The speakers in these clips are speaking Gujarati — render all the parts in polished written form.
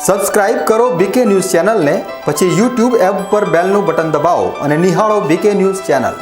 સબસ્ક્રાઇબ કરો બીકે ન્યૂઝ ચેનલને, પછી યુટ્યુબ એપ પર બેલનું બટન દબાવો અને નિહાળો બીકે ન્યૂઝ ચેનલ।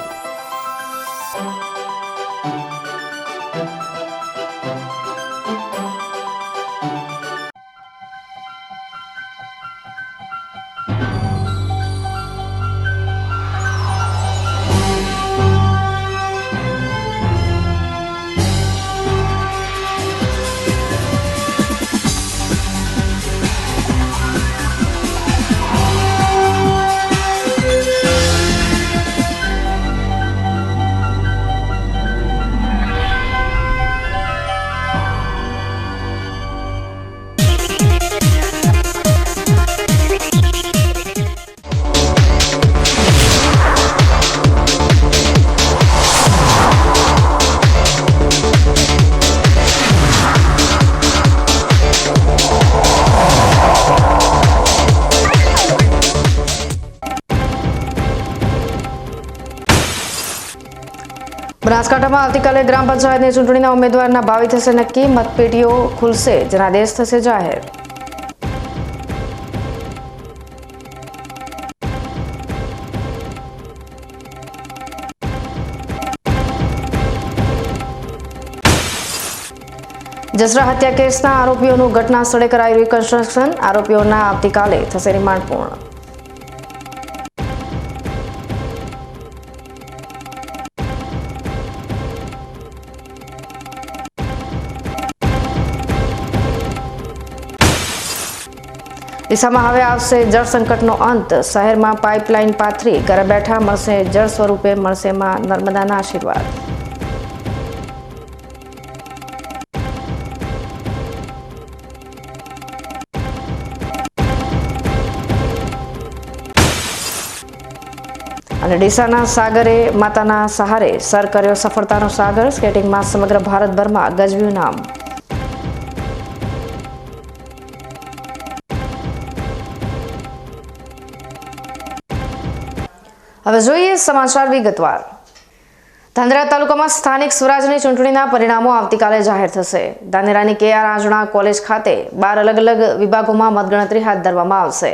બનાસકાંઠામાં આવતીકાલે ગ્રામ પંચાયતની ચૂંટણીના ઉમેદવારના ભાવિ થશે નક્કી, મતપેટીઓ ખુલશે, જનાદેશ થશે જાહેર। જસરા હત્યા કેસના આરોપીઓનું ઘટના સ્થળે કરાયું રિકન્સ્ટ્રક્શન, આરોપીઓના આવતીકાલે થશે રિમાન્ડ પૂર્ણ। ડીસામાં હવે આવશે જળ સંકટનો અંત, શહેરમાં પાઇપલાઇન પાથરી ઘરે બેઠા મળશે જળ સ્વરૂપે, મળશે માં નર્મદાના આશીર્વાદ। અને ડીસાના સાગરે માતાના સહારે સર કર્યો સફળતાનો સાગર, સ્કેટિંગમાં સમગ્ર ભારતભરમાં ગજવ્યું નામ। હવે જોઈએ સમાચાર વિગતવાર। ધાનેરા તાલુકામાં સ્થાનિક સ્વરાજની ચૂંટણીના પરિણામો આવતીકાલે જાહેર થશે। ધાનેરાની કે.આર. આંજણા કોલેજ ખાતે 12 અલગ અલગ વિભાગોમાં મતગણતરી હાથ ધરવામાં આવશે।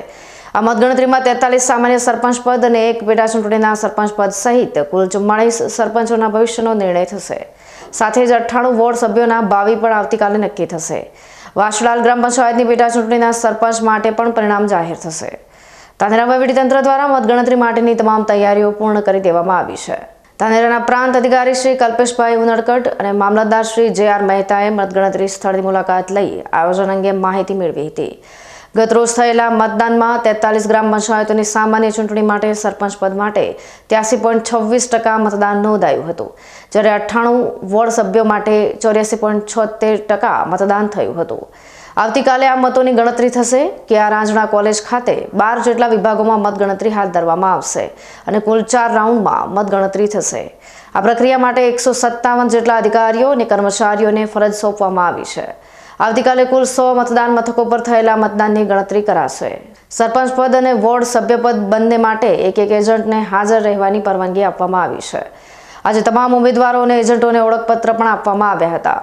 આ મતગણતરીમાં 43 સામાન્ય સરપંચ પદ અને 1 પેટા ચૂંટણીના સરપંચ પદ સહિત કુલ 44 સરપંચોના ભવિષ્યનો નિર્ણય થશે। સાથે જ 98 વોર્ડ સભ્યોના ભાવિ પણ આવતીકાલે નક્કી થશે। વાસલાલ ગ્રામ પંચાયતની પેટા ચૂંટણીના સરપંચ માટે પણ પરિણામ જાહેર થશે। ધાનેરા વહીવટીતંત્ર દ્વારા મતગણતરી માટેની તમામ તૈયારીઓ પૂર્ણ કરી દેવામાં આવી છે। ધાનેરાના પ્રાંત અધિકારી શ્રી કલ્પેશભાઈ ઉનડકટ અને મામલતદાર શ્રી જે.આર. મહેતાએ મતગણતરી સ્થળની મુલાકાત લઈ આયોજન અંગે માહિતી મેળવી હતી। ગત રોજ થયેલા મતદાનમાં 43 ગ્રામ પંચાયતોની સામાન્ય ચૂંટણી માટે સરપંચ પદ માટે 83.26% મતદાન નોંધાયું હતું, જ્યારે 98 વોર્ડ સભ્યો માટે 84.76% મતદાન થયું હતું। આવતીકાલે આ મતોની ગણતરી થશે। કે.આર. આંજણા કોલેજ ખાતે 12 જેટલા વિભાગોમાં મતગણતરી હાથ ધરવામાં આવશે અને કુલ 4 રાઉન્ડમાં મતગણતરી થશે। આ પ્રક્રિયા માટે 157 જેટલા અધિકારીઓ અને કર્મચારીઓને ફરજ સોંપવામાં આવી છે। આવતીકાલે કુલ 100 મતદાન મથકો પર થયેલા મતદાનની ગણતરી કરાશે। સરપંચ પદ અને વોર્ડ સભ્ય પદ બંને માટે એક એજન્ટને હાજર રહેવાની પરવાનગી આપવામાં આવી છે। આજે તમામ ઉમેદવારો અને એજન્ટોને ઓળખપત્ર પણ આપવામાં આવ્યા હતા।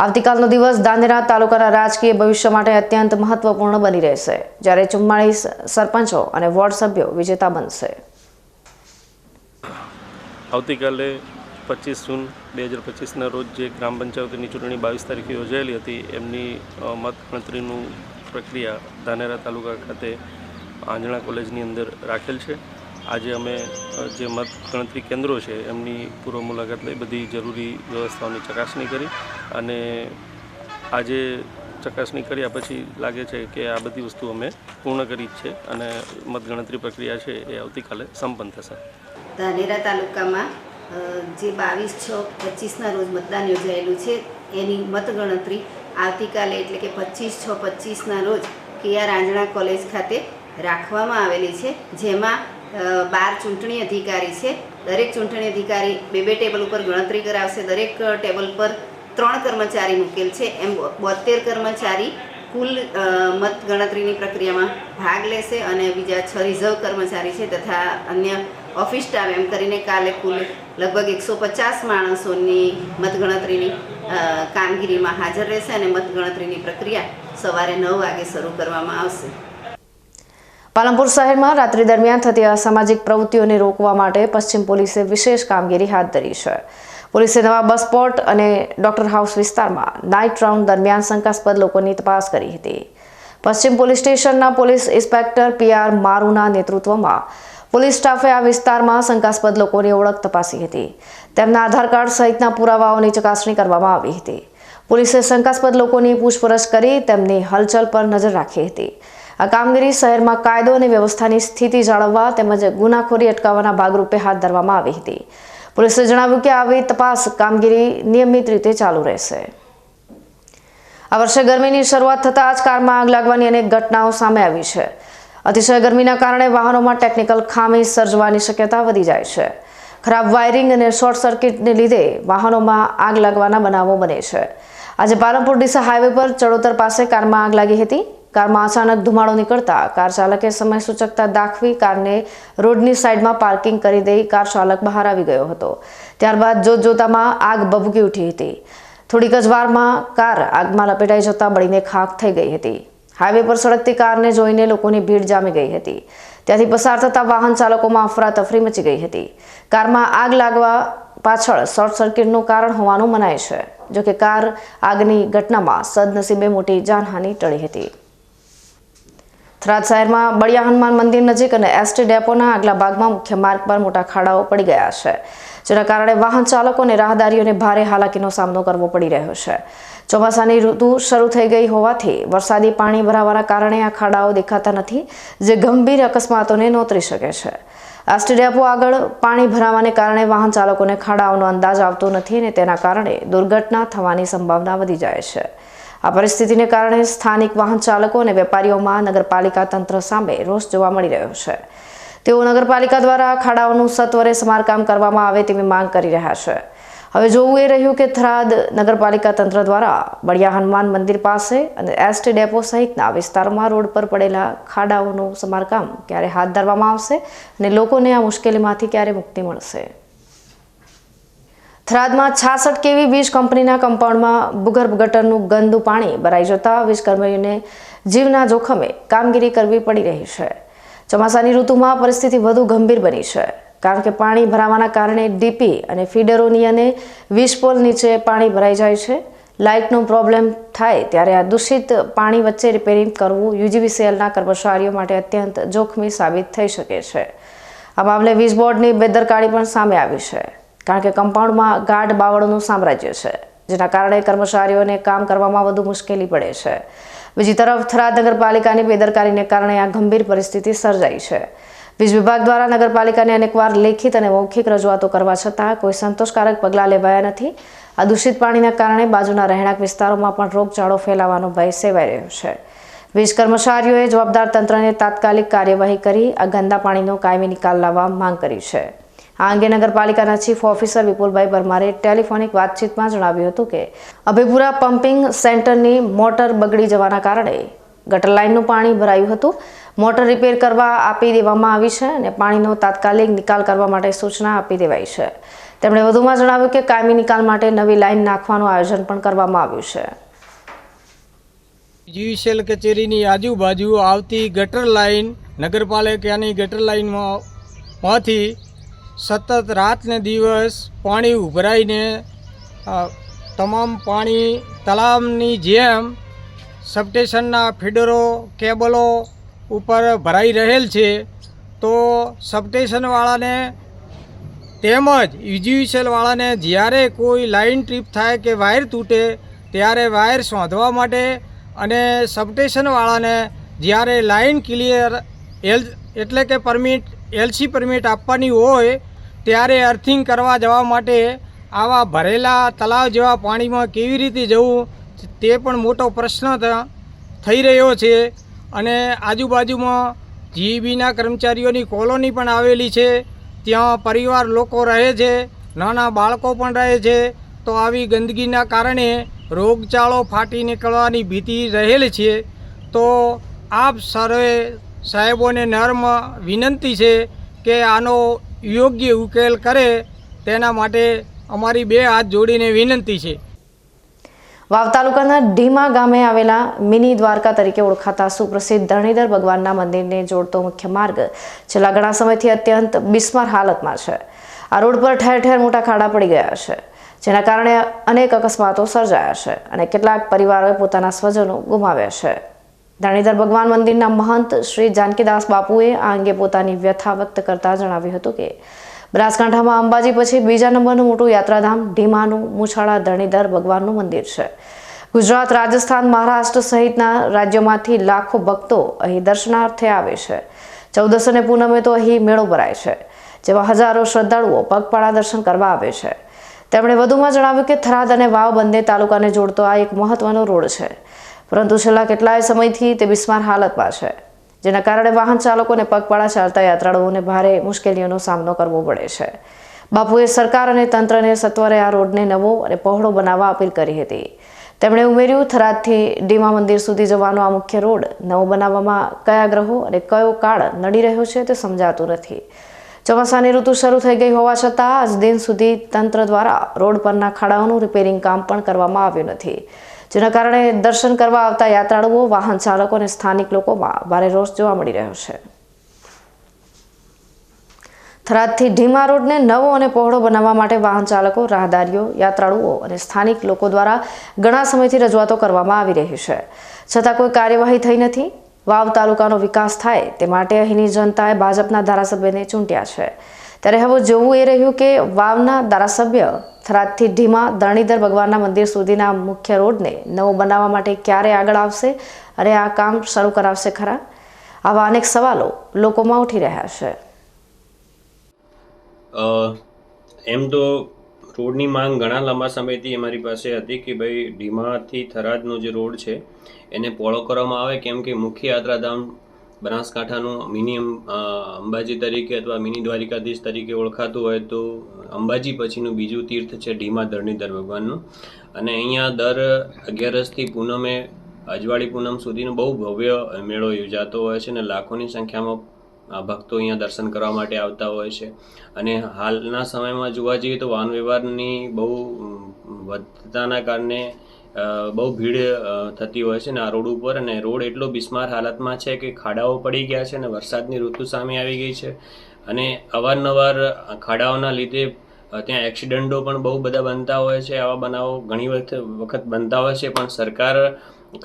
આવતીકાલનો દિવસ ધાનેરા તાલુકાના રાજકીય ભવિષ્ય માટે અત્યંત મહત્વપૂર્ણ બની રહેશે, જ્યારે 44 સરપંચો અને વોર્ડ સભ્યો વિજેતા બનશે। આવતીકાલે 25 જૂન 2025ના રોજ જે ગ્રામ પંચાયતની ચૂંટણી 22 તારીખે યોજાયેલી હતી, એમની મતગણતરીનું પ્રક્રિયા ધાનેરા તાલુકા ખાતે આંજણા કોલેજની અંદર રાખેલ છે। આજે અમે જે મતગણતરી કેન્દ્રો છે એમની પૂર્વ મુલાકાત લઈ બધી જરૂરી વ્યવસ્થાઓની ચકાસણી કરી અને આજે ચકાસણી કર્યા પછી લાગે છે કે આ બધી વસ્તુ અમે પૂર્ણ કરી છે અને મતગણતરી પ્રક્રિયા છે એ આવતીકાલે સંપન્ન થશે। ધાનેરા તાલુકામાં જે 22/6/25ના રોજ મતદાન યોજાયેલું છે એની મતગણતરી આવતીકાલે એટલે કે 25/6/25ના રોજ કે.આર. આંજણા કોલેજ ખાતે રાખવામાં આવેલી છે, જેમાં 12 ચૂંટણી અધિકારી છે। દરેક ચૂંટણી અધિકારી 2 ટેબલ ઉપર ગણતરી કરાવશે। દરેક ટેબલ પર 3 કર્મચારી મૂકેલ છે, એમ 72 કર્મચારી કુલ મતગણતરીની પ્રક્રિયામાં ભાગ લેશે અને બીજા 6 રિઝર્વ કર્મચારી છે તથા અન્ય ઓફિસ સ્ટાફ એમ કરીને કાલે કુલ લગભગ 150 માણસોની મતગણતરીની કામગીરીમાં હાજર રહેશે અને મતગણતરીની પ્રક્રિયા સવારે 9 વાગે શરૂ કરવામાં આવશે. પાલનપુર શહેરમાં રાત્રિ દરમિયાન થતી અસામાજિક પ્રવૃત્તિઓને રોકવા માટે પશ્ચિમ પોલીસે વિશેષ કામગીરી હાથ ધરી છે. પોલીસે નવા બસ સ્પોટ અને ડોક્ટર હાઉસ વિસ્તારમાં નાઇટ રાઉન્ડ દરમિયાન શંકાસ્પદ લોકોની તપાસ કરી હતી. પશ્ચિમ પોલીસ સ્ટેશનના પોલીસ ઇન્સ્પેક્ટર PR મારુના નેતૃત્વમાં પોલીસ સ્ટાફે આ વિસ્તારમાં શંકાસ્પદ લોકોની ઓળખ તપાસી હતી. તેમના આધાર કાર્ડ સહિતના પુરાવાઓની ચકાસણી કરવામાં આવી હતી. પોલીસે શંકાસ્પદ લોકોની પૂછપરછ કરી તેમની હલચલ પર નજર રાખી હતી. આ કામગીરી શહેરમાં કાયદો અને વ્યવસ્થાની સ્થિતિ જાળવવા તેમજ ગુનાખોરી અટકાવવાના ભાગરૂપે હાથ ધરવામાં આવી હતી. પોલીસે જણાવ્યું કે આવી તપાસ કામગીરી નિયમિત રીતે ચાલુ રહેશે. આ વર્ષે ગરમીની શરૂઆત થતાં જ કારમાં આગ લાગવાની અનેક ઘટનાઓ સામે આવી છે. અતિશય ગરમીના કારણે વાહનોમાં ટેકનિકલ ખામી સર્જવાની શક્યતા વધી જાય છે. ખરાબ વાયરિંગ અને શોર્ટ સર્કિટને લીધે વાહનોમાં આગ લાગવાના બનાવો બને છે. આજે પાલનપુર ડીસા હાઈવે પર ચડોતર પાસે કારમાં આગ લાગી હતી. કારમાં અચાનક ધુમાડો નીકળતા કાર ચાલકે સમય સૂચકતા દાખવી કારને રોડની સાઈડમાં પાર્કિંગ કરી દઈ કાર ચાલક બહાર આવી ગયો હતો. ત્યારબાદ જોતજોતામાં આગ ભભૂકી ઉઠી હતી. થોડીક જ વારમાં કાર આગમાં લપેટાઈ જતા બળીને ખાખ થઈ ગઈ હતી. હાઈવે પર સળગતી કારને જોઈને લોકોની ભીડ જામી ગઈ હતી. ત્યાંથી પસાર થતા વાહન ચાલકોમાં અફરાતફરી મચી ગઈ હતી. કારમાં આગ લાગવા પાછળ શોર્ટ સર્કિટનું કારણ હોવાનું મનાય છે. જોકે કાર આગની ઘટનામાં સદનસીબે મોટી જાનહાનિ ટળી હતી. થરાદ શહેરમાં બળિયા હનુમાન મંદિર નજીક અને ST ડેપોના આગલા ભાગમાં મુખ્ય માર્ગ પર મોટા ખાડાઓ પડી ગયા છે, જેના કારણે વાહન ચાલકો અને રાહદારીઓને ભારે હાલાકીનો સામનો કરવો પડી રહ્યો છે. ચોમાસાની ઋતુ શરૂ થઈ ગઈ હોવાથી વરસાદી પાણી ભરાવાના કારણે આ ખાડાઓ દેખાતા નથી, જે ગંભીર અકસ્માતોને નોતરી શકે છે. ST ડેપો આગળ પાણી ભરાવાને કારણે વાહન ચાલકોને ખાડાઓનો અંદાજ આવતો નથી અને તેના કારણે દુર્ઘટના થવાની સંભાવના વધી જાય છે. આ પરિસ્થિતિને કારણે સ્થાનિક વાહન ચાલકો અને વેપારીઓમાં નગરપાલિકા તંત્ર સામે રોષ જોવા મળી રહ્યો છે. તેઓ નગરપાલિકા દ્વારા ખાડાઓનું સત્વરે સમારકામ કરવામાં આવે તેવી માંગ કરી રહ્યા છે. હવે જોવું એ રહ્યું કે થરાદ નગરપાલિકા તંત્ર દ્વારા બળિયા હનુમાન મંદિર પાસે અને ST ડેપો સહિતના વિસ્તારોમાં રોડ પર પડેલા ખાડાઓનું સમારકામ ક્યારે હાથ ધરવામાં આવશે અને લોકોને આ મુશ્કેલીમાંથી ક્યારે મુક્તિ મળશે. થરાદમાં 66 kV વીજ કંપનીના કમ્પાઉન્ડમાં ભૂગર્ભ ગટરનું ગંદુ પાણી ભરાઈ જતા વીજકર્મીઓને જીવના જોખમે કામગીરી કરવી પડી રહી છે. ચોમાસાની ઋતુમાં પરિસ્થિતિ વધુ ગંભીર બની છે, કારણ કે પાણી ભરાવાના કારણે ડીપી અને ફીડરોની અને વીજપોલ નીચે પાણી ભરાઈ જાય છે. લાઇટનો પ્રોબ્લેમ થાય ત્યારે આ દૂષિત પાણી વચ્ચે રિપેરિંગ કરવું UGVCLના કર્મચારીઓ માટે અત્યંત જોખમી સાબિત થઈ શકે છે. આ મામલે વીજ બોર્ડની બેદરકારી પણ સામે આવી છે, કારણ કે કમ્પાઉન્ડમાં ગાઢ બાવળોનું સામ્રાજ્ય છે, જેના કારણે કર્મચારીઓને કામ કરવામાં વધુ મુશ્કેલી પડે છે. બીજી તરફ થરાદ નગરપાલિકાની બેદરકારીને કારણે આ ગંભીર પરિસ્થિતિ સર્જાઈ છે. વીજ વિભાગ દ્વારા નગરપાલિકાને અનેકવાર લેખિત અને મૌખિક રજૂઆતો કરવા છતાં કોઈ સંતોષકારક પગલાં લેવાયા નથી. આ દૂષિત પાણીના કારણે બાજુના રહેણાંક વિસ્તારોમાં પણ રોગચાળો ફેલાવાનો ભય સેવાઈ રહ્યો છે. વીજ કર્મચારીઓએ જવાબદાર તંત્રને તાત્કાલિક કાર્યવાહી કરી આ ગંદા પાણીનો કાયમી નિકાલ લાવવા માંગ કરી છે. આ અંગે નગરપાલિકાના ચીફ ઓફિસર વિપુલભાઈ પરમારે ટેલિફોનિક વાતચીતમાં જણાવ્યું હતું કે અભેપુરા પમ્પિંગ સેન્ટરની મોટર બગડી જવાના કારણે ગટર લાઇનનું પાણી ભરાયું હતું. મોટર રિપેર કરવા આપી દેવામાં આવી છે અને પાણીનો તાત્કાલિક નિકાલ કરવા માટે સૂચના આપી દેવાઈ છે. તેમણે વધુમાં જણાવ્યું કે કાયમી નિકાલ માટે નવી લાઇન નાખવાનું આયોજન પણ કરવામાં આવ્યું છે. UGVCL કચેરીની આજુબાજુ આવતી ગટર લાઇન નગરપાલિકાની ગટર લાઇનમાંથી સતત રાત ને દિવસ પાણી ઉભરાઈને તમામ પાણી તળાવની જેમ સબસ્ટેશનના ફીડરો કેબલો ઉપર ભરાઈ રહેલ છે. તો સબસ્ટેશનવાળાને તેમજ UGVCLવાળાને જ્યારે કોઈ લાઇન ટ્રીપ થાય કે વાયર તૂટે ત્યારે વાયર શોધવા માટે અને સબસ્ટેશનવાળાને જ્યારે લાઇન ક્લિયર એટલે કે LC પરમિટ આપવાની હોય ત્યારે અર્થિંગ કરવા જવા માટે આવા ભરેલા તળાવ જેવા પાણીમાં કેવી રીતે જવું તે પણ મોટો પ્રશ્ન થઈ રહ્યો છે. અને આજુબાજુમાં GEBના કર્મચારીઓની કોલોની પણ આવેલી છે, ત્યાં પરિવાર લોકો રહે છે, નાના બાળકો પણ રહે છે. તો આવી ગંદકીના કારણે રોગચાળો ફાટી નીકળવાની ભીતિ રહેલી છે. તો આપ સર્વે સાહેબોને નર્મ વિનંતી છે કે આનો યોગ્ય ઉકેલ કરે તેના માટે અમારી બે હાથ જોડીને વિનંતી છે. વાવ તાલુકાના ઢીમા ગામે આવેલા મિની દ્વારકા તરીકે ઓળખાતા સુપ્રસિદ્ધ ધરણીધર ભગવાનના મંદિરને જોડતો મુખ્ય માર્ગ છેલ્લા ઘણા સમયથી અત્યંત બિસ્માર હાલતમાં છે. આ રોડ પર ઠેર ઠેર મોટા ખાડા પડી ગયા છે, જેના કારણે અનેક અકસ્માતો સર્જાયા છે અને કેટલાક પરિવારોએ પોતાના સ્વજનો ગુમાવ્યા છે. ધરણીધર ભગવાન મંદિરના મહંત શ્રી જાનકીદાસ બાપુએ આ અંગે પોતાની વ્યથા વ્યક્ત કરતા જણાવ્યું હતું કે બનાસકાંઠામાં અંબાજી પછી બીજા નંબરનું મોટું યાત્રાધામ ઢીમાનું મૂછાળા ધરણીધર ભગવાનનું મંદિર છે. ગુજરાત, રાજસ્થાન, મહારાષ્ટ્ર સહિતના રાજ્યોમાંથી લાખો ભક્તો અહીં દર્શનાર્થે આવે છે. 14 અને પૂનમે તો અહીં મેળો ભરાય છે, જેમાં હજારો શ્રદ્ધાળુઓ પગપાળા દર્શન કરવા આવે છે. તેમણે વધુમાં જણાવ્યું કે થરાદ અને વાવ બંને તાલુકાને જોડતો આ એક મહત્વનો રોડ છે, પરંતુ છેલ્લા કેટલાય સમયથી તે બિસ્માર હાલતમાં છે, જેના કારણે વાહન ચાલકો અને પગપાળા ચાલતા યાત્રાળુઓને ભારે મુશ્કેલીઓનો સામનો કરવો પડે છે. બાપુએ સરકાર અને તંત્રને સત્વરે આ રોડને નવો અને પહોળો બનાવવા અપીલ કરી હતી. તેમણે ઉમેર્યું, થરાદથી ઢીમા મંદિર સુધી જવાનો આ મુખ્ય રોડ નવો બનાવવામાં કયા ગ્રહો અને કયો કાળ નડી રહ્યો છે તે સમજાતું નથી. ચોમાસાની ઋતુ શરૂ થઈ ગઈ હોવા છતાં આજ દિન સુધી તંત્ર દ્વારા રોડ પરના ખાડાઓનું રિપેરિંગ કામ પણ કરવામાં આવ્યું નથી, જેના કારણે દર્શન કરવા આવતા યાત્રાળુઓ, વાહન ચાલકો અને સ્થાનિક લોકોમાં ભારે રોષ જોવા મળી રહ્યો છે. થરાદથી ઢીમા રોડને નવો અને પહોળો બનાવવા માટે વાહન ચાલકો, રાહદારીઓ, યાત્રાળુઓ અને સ્થાનિક લોકો દ્વારા ઘણા સમયથી રજૂઆતો કરવામાં આવી રહી છે, છતાં કોઈ કાર્યવાહી થઈ નથી. વાવ તાલુકાનો વિકાસ થાય તે માટે અહીંની જનતાએ ભાજપના ધારાસભ્યને ચૂંટ્યા છે, ત્યારે હવે જોવું એ રહ્યું કે વાવના ધારાસભ્ય થરાદથી ઢીમા ધરણીધર ભગવાનના મંદિર સુધીના મુખ્ય રોડને નવો બનાવવા માટે ક્યારે આગળ આવશે અને આ કામ શરૂ કરાવશે ખરા? આવા અનેક સવાલો લોકોમાં ઉઠી રહ્યા છે. એમ તો રોડની માંગ ઘણા લાંબા સમયથી અમારી પાસે હતી કે ભાઈ ઢીમાથી થરાદનો જે રોડ છે એને પહોળો કરવામાં આવે, કેમ કે મુખ્ય યાત્રાધામ બનાસકાંઠાનું મિની અંબાજી તરીકે અથવા મિની દ્વારિકાધીશ તરીકે ઓળખાતું હોય તો અંબાજી પછીનું બીજું તીર્થ છે ઢીમા ધરણીધર ભગવાનનું. અને અહીંયા દર 11થી પૂનમે અજવાળી પૂનમ સુધીનો બહુ ભવ્ય મેળો યોજાતો હોય છે અને લાખોની સંખ્યામાં ભક્તો અહીંયા દર્શન કરવા માટે આવતા હોય છે. અને હાલના સમયમાં જોવા જઈએ તો વાહન વ્યવહારની બહુ વધતાના કારણે બહુ ભીડ થતી હોય છે ને આ રોડ ઉપર, અને રોડ એટલો બિસ્માર હાલતમાં છે કે ખાડાઓ પડી ગયા છે અને વરસાદની ઋતુ સામે આવી ગઈ છે અને અવારનવાર ખાડાઓના લીધે ત્યાં એક્સિડન્ટો પણ બહુ બધા બનતા હોય છે. આવા બનાવો ઘણી વખત બનતા હોય છે, પણ સરકાર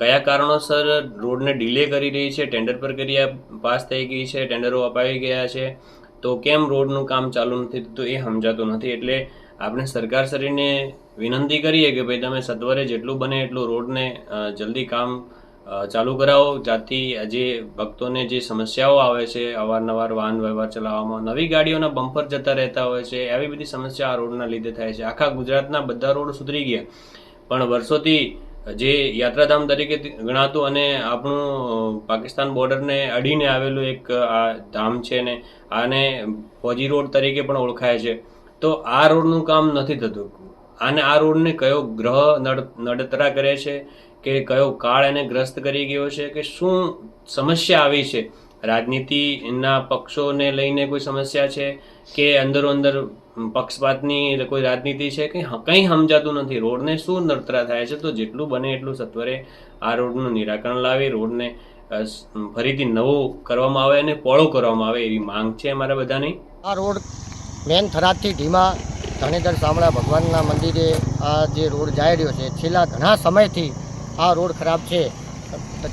કયા કારણોસર રોડને ડિલે કરી રહી છે? ટેન્ડર પ્રક્રિયા પાસ થઈ ગઈ છે, ટેન્ડરો અપાઈ ગયા છે, તો કેમ રોડનું કામ ચાલુ નથી થતું એ સમજાતું નથી. એટલે આપણે સરકારશ્રીને વિનંતી કરીએ કે ભાઈ તમે સત્વરે જેટલું બને એટલું રોડને જલ્દી કામ ચાલુ કરાવો, જેથી જે ભક્તોને જે સમસ્યાઓ આવે છે અવારનવાર વાહન વ્યવહાર ચલાવવામાં, નવી ગાડીઓના બમ્પર જતા રહેતા હોય છે, આવી બધી સમસ્યા આ રોડના લીધે થાય છે. આખા ગુજરાતના બધા રોડ સુધરી ગયા, પણ વર્ષોથી જે યાત્રાધામ તરીકે ગણાતું અને આપણું પાકિસ્તાન બોર્ડરને અડીને આવેલું એક આ ધામ છે ને આને ફોજી રોડ તરીકે પણ ઓળખાય છે, તો આ રોડનું કામ નથી થતું. અને આ રોડને કયો ગ્રહ નડતરા કરે છે કે કયો કાળ એને ગ્રસ્ત કરી ગયો છે કે શું સમસ્યા આવી છે? રાજનીતિના પક્ષોને લઈને કોઈ સમસ્યા છે કે અંદરો અંદર પક્ષપાતની કોઈ રાજનીતિ છે કે કંઈ સમજાતું નથી. રોડને શું નડતરા થાય છે? તો જેટલું બને એટલું સત્વરે આ રોડનું નિરાકરણ લાવી રોડને ફરીથી નવો કરવામાં આવે અને પહોળો કરવામાં આવે એવી માંગ છે અમારા બધાની. આ રોડ મેન થરાદથી ઢીમા ધરણીધર શામળા ભગવાનના મંદિરે આ જે રોડ જઈ રહ્યો છે, છેલ્લા ઘણા સમયથી આ રોડ ખરાબ છે.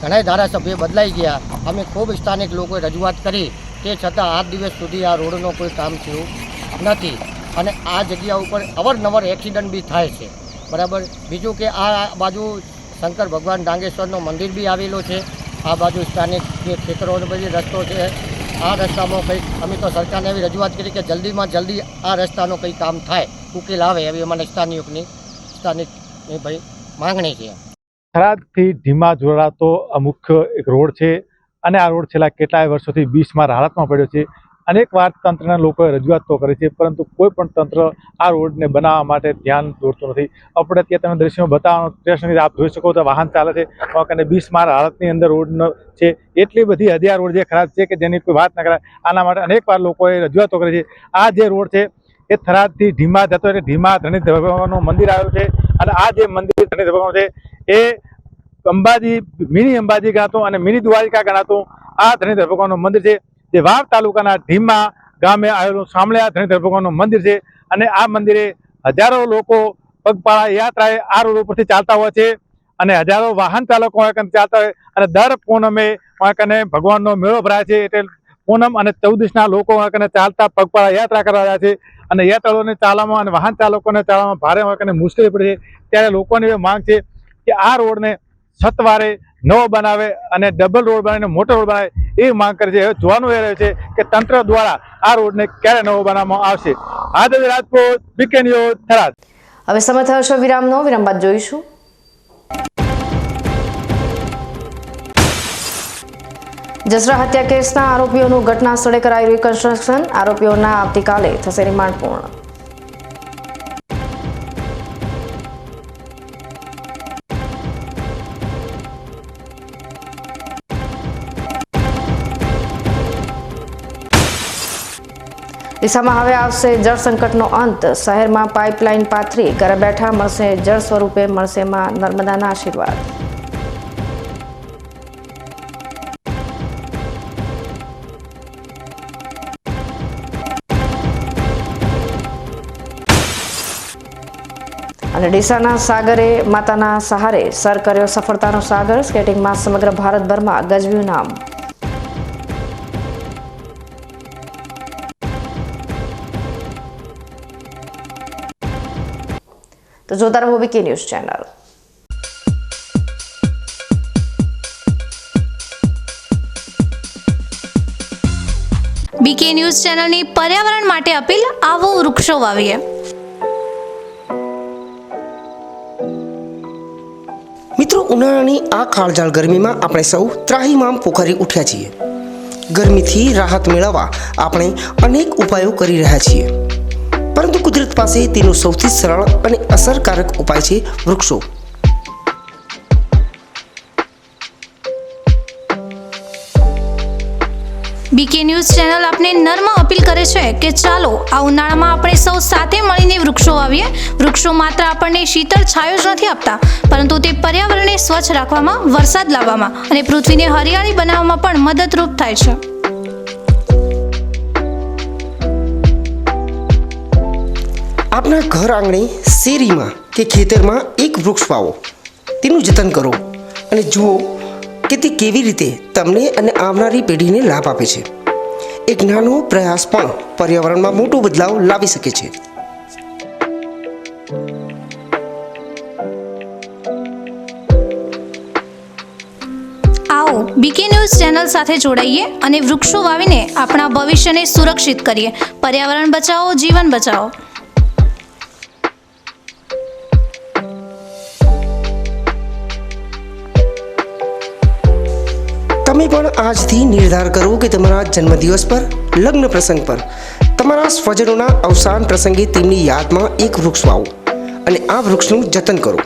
ઘણા ધારાસભ્ય બદલાઈ ગયા, અમે ખૂબ સ્થાનિક લોકોએ રજૂઆત કરી, તે છતાં આજ દિવસ સુધી આ રોડનો કોઈ કામ થયું નથી અને આ જગ્યા ઉપર અવારનવાર એક્સિડન્ટ બી થાય છે. બરાબર. બીજું કે આ બાજુ શંકર ભગવાન ડાંગેશ્વરનો મંદિર બી આવેલો છે, આ બાજુ સ્થાનિક જે ખેતરોનો બધી રસ્તો છે, આ રસ્તામાં કંઈક અમે તો સરકારને એવી રજૂઆત કરી કે જલ્દીમાં જલ્દી આ રસ્તાનો કંઈ કામ થાય, ઉકેલ આવે એવી અમારે સ્થાનિકની ભાઈ માંગણી છે. થરાદથી ઢીમા જોડાતો આ મુખ્ય એક રોડ છે અને આ રોડ છેલ્લા કેટલાય વર્ષોથી બિસ્માર હાલતમાં પડ્યો છે. અનેક વાર તંત્રના લોકોએ રજૂઆત તો કરી છે, પરંતુ કોઈ પણ તંત્ર આ રોડને બનાવવા માટે ધ્યાન દોરતું નથી. આપણે ત્યાં તમે દ્રશ્યો બતાવવાનો પ્રયત્ન કરી, આપ જોઈ શકો તો વાહન ચાલે છે અને બિસ્માર હાલતની અંદર રોડ છે. એટલી બધી હદિયા રોડ જે ખરાબ છે કે જેની કોઈ વાત ન કરાય. આના માટે અનેક વાર લોકોએ રજૂઆતો કરી છે. આ જે રોડ છે એ થરાદથી ઢીમા જતો એટલે ઢીમા ધણીધર ભગવાનનું મંદિર આવેલું છે અને આ જે મંદિર ધણીધર ભગવાન છે એ અંબાજી મિની અંબાજી ગણાતું અને મિની દ્વારિકા ગણાતું આ ધણીધર ભગવાનનું મંદિર છે જે વાવ તાલુકાના ઢીમા ગામે આવેલું સાંભળ્યા ધણીધર ભગવાનનું મંદિર છે અને આ મંદિરે હજારો લોકો પગપાળા યાત્રાએ આ રોડ ઉપરથી ચાલતા હોય છે અને હજારો વાહન ચાલકો ચાલતા હોય અને દર પૂનમે ભગવાનનો મેળો ભરાય છે એટલે પૂનમ અને 14 લોકો ચાલતા પગપાળા યાત્રા કરવા જાય છે અને યાત્રાળુઓને ચાલવામાં અને વાહન ચાલકોને ચાલવામાં ભારે મુશ્કેલી પડે છે ત્યારે લોકોની એ માંગ છે કે આ રોડને સત્વારે નવો બનાવે અને ડબલ રોડ બનાવીને મોટો રોડ બનાવે એ માંગ કરે છે. હવે જોવાનું એ રહ્યું છે કે તંત્ર દ્વારા આ રોડને ક્યારે નવો બનાવવામાં આવશે. આદિ રાજપૂત, બીકે ન્યૂઝ, થરાદ. હવે સમય થયો છે વિરામનો. વિરામ બાદ જોઈશું જસરા હત્યા કેસના આરોપીઓનું ઘટના સ્થળે કરાયું રિકન્સ્ટ્રક્શન. આરોપીઓના આવતીકાલે થશે રિમાન્ડ પૂર્ણ. ડીસામાં હવે આવશે જળ સંકટનો અંત. શહેરમાં પાઇપલાઇન પાથરી ઘરે બેઠા મળશે જળ સ્વરૂપે મળશે માં નર્મદાના આશીર્વાદ. અને ડીસાના સાગરે માતાના સહારે સર કર્યો સફળતાનો સાગર. સ્કેટિંગમાં સમગ્ર ભારતભરમાં ગજવ્યું નામ. તો જોતા રહો BK news channel. BK news ચેનલની પર્યાવરણ માટે અપીલ. આવો વૃક્ષો વાવીએ. મિત્રો, ઉનાળાની આ કાળઝાળ ગરમીમાં આપણે સૌ ત્રાહિમામ પોખરી ઉઠ્યા છીએ. ગરમીથી રાહત મેળવવા આપણે અનેક ઉપાયો કરી રહ્યા છીએ, પરંતુ કુદરત પાસે તેનો સૌથી સરળ અને અસરકારક ઉપાય છે વૃક્ષો. બીકે ન્યૂઝ ચેનલ આપને નર્મ અપીલ કરે છે કે ચાલો આ ઉનાળામાં આપણે સૌ સાથે મળીને વૃક્ષો વાવીએ. વૃક્ષો માત્ર આપણને શીતળ છાયો જ નથી આપતા, પરંતુ તે પર્યાવરણને સ્વચ્છ રાખવામાં, વરસાદ લાવવામાં અને પૃથ્વીને હરિયાળી બનાવવામાં પણ મદદરૂપ થાય છે. આપના ઘર આંગણે, શેરીમાં કે ખેતરમાં એક વૃક્ષ વાવો, તેનું જતન કરો અને જુઓ કે તે કેવી રીતે તમને અને આવનારી પેઢીને લાભ આપે છે. એક નાનો પ્રયાસ પણ પર્યાવરણમાં મોટો બદલાવ લાવી શકે છે. આવો બીકે ન્યૂઝ ચેનલ સાથે જોડાઈએ અને વૃક્ષો વાવીને આપણા ભવિષ્યને સુરક્ષિત કરીએ. પર્યાવરણ બચાવો, જીવન બચાવો. તમે પણ આજથી નિર્ધાર કરો કે તમારા જન્મદિવસ પર, લગ્ન પ્રસંગ પર, તમારા સ્વજનોના અવસાન પ્રસંગે તેમની યાદમાં એક વૃક્ષ વાવો અને આ વૃક્ષનું જતન કરો.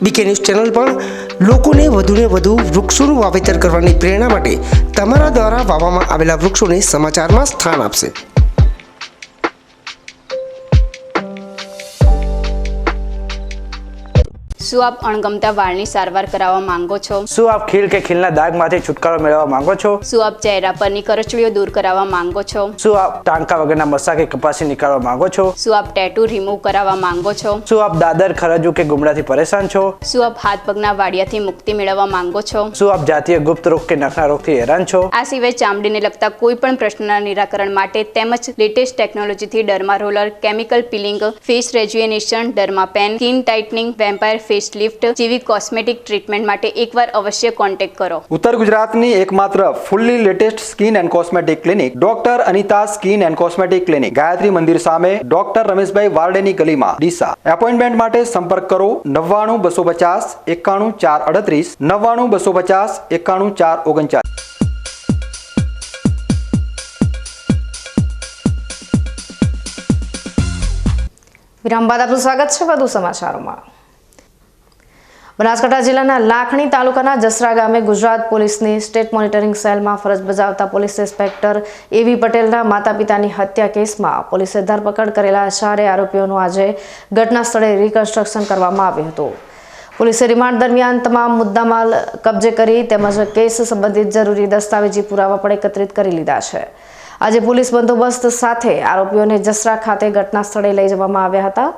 બીકે ન્યૂઝ ચેનલ પણ લોકોને વધુને વધુ વૃક્ષોનું વાવેતર કરવાની પ્રેરણા માટે તમારા દ્વારા વાવવામાં આવેલા વૃક્ષોને સમાચારમાં સ્થાન આપશે. શું આપ અણગમતા વાળની સારવાર કરાવવા માંગો છો? શું આપ ખીલ કે ખીલના દાગમાંથી છુટકારો મેળવવા માંગો છો? શું આપ ચહેરા પરની કરચલીઓ દૂર કરાવવા માંગો છો? શું આપ ટાંકા વગરના મસા કે કપાસી નીકાળવા માંગો છો? શું આપ ટેટુ રિમૂવ કરાવવા માંગો છો? શું આપ દાદર, ખરજુ કે ગુમડાથી પરેશાન છો? શું આપ હાથ પગના વાડિયાથી મુક્તિ મેળવવા માંગો છો? શું આપ જાતીય ગુપ્ત રોગ કે નખના રોગથી હેરાન છો? આ સિવાય ચામડીને લગતા કોઈ પણ પ્રશ્નના નિરાકરણ માટે તેમજ લેટેસ્ટ ટેકનોલોજીથી derma roller, chemical peeling, face rejuvenation, derma pen, skin tightening, vampire face lift જેવી કોસ્મેટિક ટ્રીટમેન્ટ માટે એકવાર અવશ્ય કોન્ટેક્ટ કરો. ઉત્તર ગુજરાતની એકમાત્ર fully latest skin and cosmetic clinic doctor Anita skin and cosmetic clinic, Gayatri મંદિર સામે, ડોક્ટર રમેશભાઈ વારડેની ગલીમાં, ડીસા. એપોઇન્ટમેન્ટ માટે સંપર્ક કરો 99 250 91 438 99 250 91 439. વિરામ બાદ આપનું સ્વાગત છે વધુ સમાચારોમાં. બનાસકાંઠા જિલ્લાના લાખણી તાલુકાના જસરા ગામે ગુજરાત પોલીસની સ્ટેટ મોનિટરિંગ સેલમાં ફરજ બજાવતા પોલીસ ઇન્સ્પેક્ટર એવી પટેલના માતા પિતાની હત્યા કેસમાં પોલીસે ધરપકડ કરેલા 4 આરોપીઓનું આજે ઘટના સ્થળે રિકન્સ્ટ્રક્શન કરવામાં આવ્યું હતું. પોલીસે રિમાન્ડ દરમિયાન તમામ મુદ્દામાલ કબજે કરી તેમજ કેસ સંબંધિત જરૂરી દસ્તાવેજી પુરાવા પણ એકત્રિત કરી લીધા છે. આજે પોલીસ બંદોબસ્ત સાથે આરોપીઓને જસરા ખાતે ઘટના સ્થળે લઈ જવામાં આવ્યા હતા.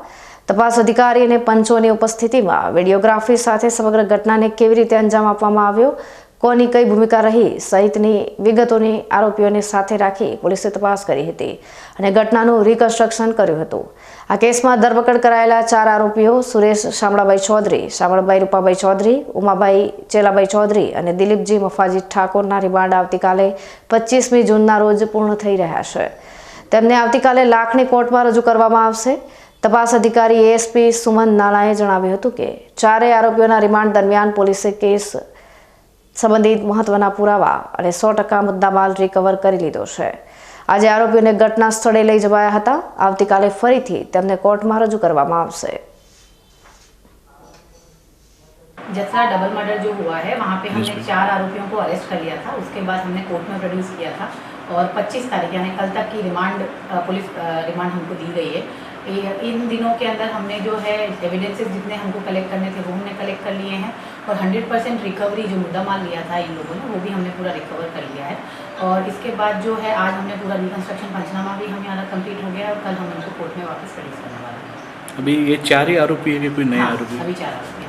તપાસ અધિકારી અને પંચોની ઉપસ્થિતિમાં વિડીયોગ્રાફી સાથે સમગ્ર ઘટનાને કેવી રીતે અંજામ આપવામાં આવ્યો, કોની કઈ ભૂમિકા રહી સહિતની વિગતોની આરોપીઓને સાથે રાખી પોલીસે તપાસ કરી હતી અને ઘટનાનું રિકન્સ્ટ્રક્શન કર્યું હતું. આ કેસમાં ધરપકડ કરાયેલા 4 આરોપીઓ સુરેશ શામળાભાઈ ચૌધરી, શામળભાઈ રૂપાભાઈ ચૌધરી, ઉમાભાઈ ચેલાભાઈ ચૌધરી અને દિલીપજી મફાજી ઠાકોરના રિમાન્ડ આવતીકાલે 25મી જૂનના રોજ પૂર્ણ થઈ રહ્યા છે. તેમને આવતીકાલે લાખણી કોર્ટમાં રજૂ કરવામાં આવશે. તપાસ અધિકારી એએસપી સુમન નાણાએ જણાવ્યું હતું કે 4 આરોપીઓના રિમાન્ડ દરમિયાન પોલીસે કેસ સંબંધિત મહત્વના પુરાવા અને 100% મુદ્દામાલ રિકવર કરી લીધો છે. આજે આરોપીઓને ઘટના સ્થળે લઈ જવાયા હતા. આવતીકાલે ફરીથી તેમને કોર્ટમાં રજૂ કરવામાં આવશે. जसरा डबल मर्डर जो हुआ है वहाँ पे हमने 4 आरोपियों को अरेस्ट कर लिया था. उसके बाद हमने कोर्ट में प्रोड्यूस किया था और 25 तारीख यानी कल तक की पुलिस रिमांड हमको दी गई है. इन दिनों के अंदर हमने जो है एविडेंसेस जितने हमको कलेक्ट करने थे वो हमने कलेक्ट कर लिए हैं और 100% रिकवरी जो मुद्दा माल लिया था इन लोगों ने वो भी हमने पूरा रिकवर कर लिया है. और इसके बाद जो है आज हमने पूरा रिकन्स्ट्रक्शन पंचनामा भी हमारा कंप्लीट हो गया और कल हम उनको कोर्ट में वापस प्रोड्यूस करने वाले हैं. अभी ये 4 ही आरोपी है कि कोई नए आरोपी? अभी 4 आरोपी.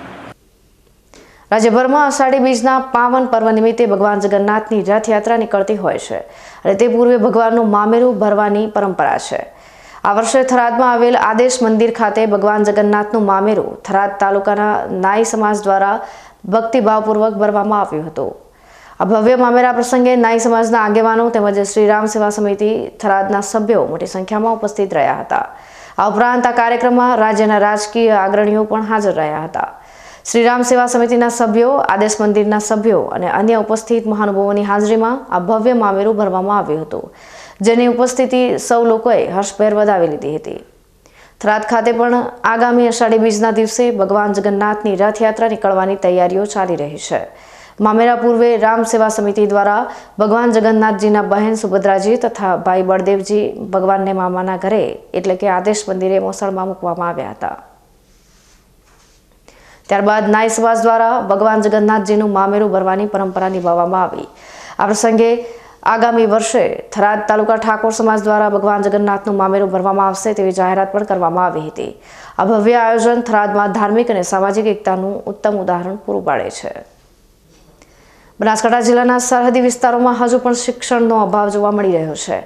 રાજ્યભરમાં અષાઢી બીજના પાવન પર્વ નિમિત્તે ભગવાન જગન્નાથની રથયાત્રા નીકળતી હોય છે અને તે પૂર્વે ભગવાનનું મામેરું ભરવાની પરંપરા છે. આ વર્ષે થરાદમાં આવેલ આદેશ મંદિર ખાતે ભગવાન જગન્નાથનું મામેરું થરાદ તાલુકાના નાઈ સમાજ દ્વારા ભક્તિભાવપૂર્વક ભરવામાં આવ્યું હતું. આ ભવ્ય મામેરા પ્રસંગે નાઈ સમાજના આગેવાનો તેમજ શ્રીરામ સેવા સમિતિ થરાદના સભ્યો મોટી સંખ્યામાં ઉપસ્થિત રહ્યા હતા. આ ઉપરાંત આ કાર્યક્રમમાં રાજ્યના રાજકીય અગ્રણીઓ પણ હાજર રહ્યા હતા. શ્રીરામ સેવા સમિતિના સભ્યો, આદેશ મંદિરના સભ્યો અને અન્ય ઉપસ્થિત મહાનુભાવોની હાજરીમાં આ ભવ્ય મામેરું ભરવામાં આવ્યું હતું, જેની ઉપસ્થિતિ સૌ લોકોએ હર્ષભેર વધાવી લીધી હતી. થરાદ ખાતે પણ આગામી અષાઢી બીજના દિવસે ભગવાન જગન્નાથની રથયાત્રા નીકળવાની તૈયારીઓ ચાલી રહી છે. મામેરા પૂર્વે રામ સેવા સમિતિ દ્વારા ભગવાન જગન્નાથજીના બહેન સુભદ્રાજી તથા ભાઈ બળદેવજી ભગવાનને મામાના ઘરે એટલે કે આદેશ મંદિરે મોસળમાં મૂકવામાં આવ્યા હતા. ત્યારબાદ નાઈ સમાજ દ્વારા ભગવાન જગન્નાથજીનું મામેરું ભરવાની પરંપરા નિભાવવામાં આવી. આ પ્રસંગે આગામી વર્ષે થરાદ તાલુકા ઠાકોર સમાજ દ્વારા ભગવાન જગન્નાથનું મામેરું ભરવામાં આવશે તેવી જાહેરાત પણ કરવામાં આવી હતી. આ ભવ્ય આયોજન થરાદમાં ધાર્મિક અને સામાજિક એકતાનું ઉત્તમ ઉદાહરણ પૂરું પાડે છે. બનાસકાંઠા જિલ્લાના સરહદી વિસ્તારોમાં હજુ પણ શિક્ષણનો અભાવ જોવા મળી રહ્યો છે,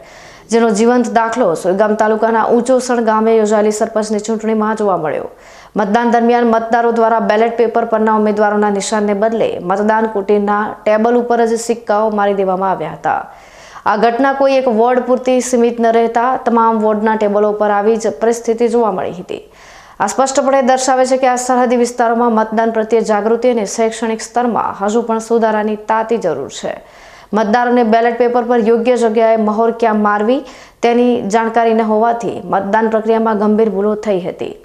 જેનો જીવંત દાખલો સોયગામ તાલુકાના ઊંચોસણ ગામે યોજાયેલી સરપંચની ચૂંટણીમાં જોવા મળ્યો. મતદાન દરમિયાન મતદારો દ્વારા બેલેટ પેપર પરના ઉમેદવારોના નિશાનને બદલે મતદાન કુટીરના ટેબલ ઉપર જ સિક્કાઓ મારી દેવામાં આવ્યા હતા. આ ઘટના કોઈ એક વોર્ડ પૂરતી સીમિત ન રહેતા તમામ વોર્ડના ટેબલો પર આવી જ પરિસ્થિતિ જોવા મળી હતી. આ સ્પષ્ટપણે દર્શાવે છે કે આ સરહદી વિસ્તારોમાં મતદાન પ્રત્યે જાગૃતિ અને શૈક્ષણિક સ્તરમાં હજુ પણ સુધારાની તાતી જરૂર છે. મતદારોને બેલેટ પેપર પર યોગ્ય જગ્યાએ મહોર ક્યાં મારવી તેની જાણકારી ન હોવાથી મતદાન પ્રક્રિયામાં ગંભીર ભૂલો થઈ હતી.